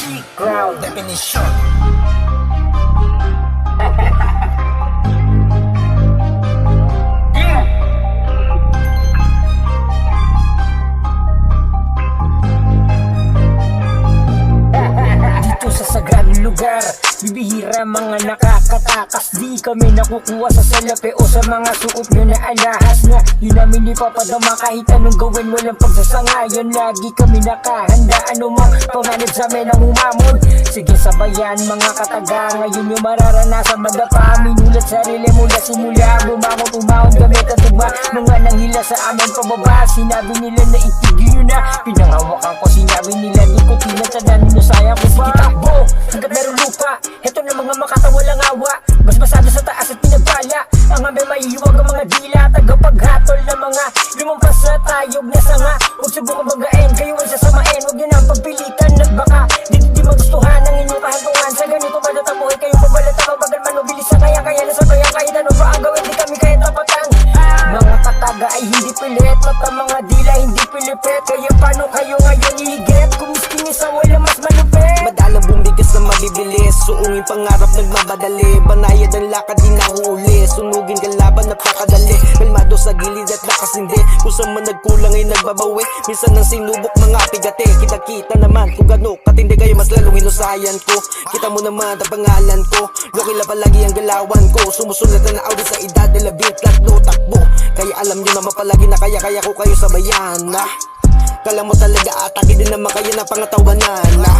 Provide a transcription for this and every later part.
G-Crowd definition. Dito sa sagradong lugar, bibihira mga nakakatakas. Di kami nakukuha sa salapi o sa mga suot nyo na alahas na yun namin ipapadama kahit anong gawin. Walang pagsasangayon, lagi kami nakahanda. Anumang panganib sa amin ang umamon. Sige sabayan mga kataga, ngayon yung mararanasan madapa. Minulat sarili mula simula, bumangon umahon gamit at tugma. Mga nanghila sa amin pababa, sinabi nila na itigil nyo na. Pinanghawakan ko, sinabi nila di ko tinatanan nyo, sayang ko ba? Takbo, hanggat meron lupa. Heto na mga makatang walang awa, basbasado sa taas at pinagpala. Ang ambe maiiwag ang mga dila, tagapaghatol na mga lumampas sa tayog na sanga. Huwag subukang bagain, kayo ay sasamain. Huwag nyo na pagpilitan at baka di magustuhan ang inyong kahantungan. Sa ganito manatamuhin kayo pabalata, mabagal man o bilisan. Kaya nasabayan kahit ano ba ang gawin, di kami kaya tapatan. Mga kataga ay hindi pilit, at ang mga dila hindi pilipit. Kaya paano kayo ngayon ihigit kung miskin sa wala mas malupit? Madalang bumigas na mabibilis, suungin pangarap nagmamadali. Banayad ang lakad di nahuli, sunugin kalaban napakadali. Kalmado sa gilid at nakasindi, kung saan man nagkulang ay nagbabawi. Minsan ang sinubok mga pigate, kita-kita naman kung gano'n katindi kayo, mas lalong hinusayan ko. Kita mo naman ang pangalan ko, Lokila palagi ang galawan ko. Sumusulat na audit sa edad na labing tatlo takbo. Kaya alam nyo naman palagi na kaya ko kayo sabayan na. Kala mo talaga atake din naman kayo na pangatawanan na.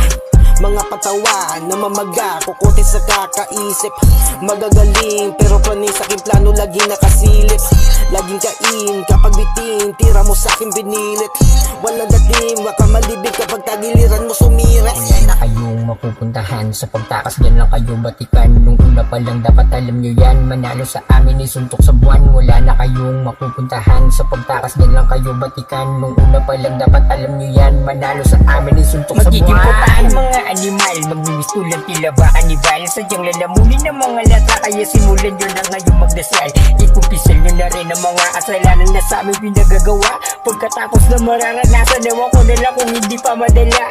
Mga patawan na mamaga, kukutin sa kakaisip. Magagaling pero panis aking plano lagi nakasilip. Laging kain kapag bitin, tira mo sa akin binilit. Walang dating, baka malibig kapag tagiliran mo sumira. Wala na kayong mapupuntahan, sa pagtakas dyan lang kayo batikan. Nung una pa lang dapat alam nyo yan, manalo sa amin isuntok sa buwan. Wala na kayong mapupuntahan, sa pagtakas dyan lang kayo batikan. Nung una pa lang dapat alam nyo yan, manalo sa amin isuntok sa buwan. Magiging putaan mga animal, magmimistulan tila ba kanibal. Sadyang lalamunin ng mga lata, kaya simulan nyo na ngayon magdasal. Ikupisal nyo na rin ang mga kasalanan na sa amin pinagagawa. Pagkatapos na mararanasan, ewan ko na lang kung hindi pa madala.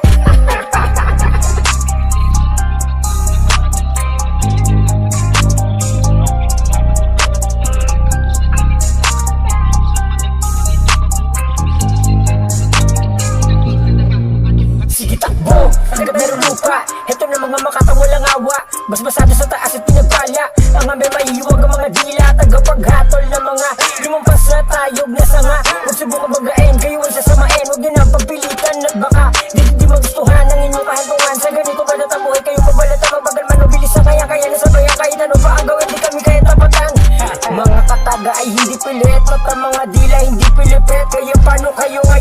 Sige takbo, hanggat meron lupa. Heto na mga makatang walang awa, basbasado sa taas at pinagpala. Ang ambe maiiwag ang mga dila, tagapaghatol na mga lumampas sa tayog na sanga. Huwag subukang bagain, kayo ay sasamain. Huwag nyo na pagpilitan at baka di magustuhan ang inyong kahantungan. Sa ganito manatamuhin kayo pabalata, mabagal man o bilisan. Kaya nasabayan kahit ano ba ang gawin, di kami kaya tapatan. Mga kataga ay hindi pilit, at ang mga dila hindi pilipit. Kaya paano kayo ngayon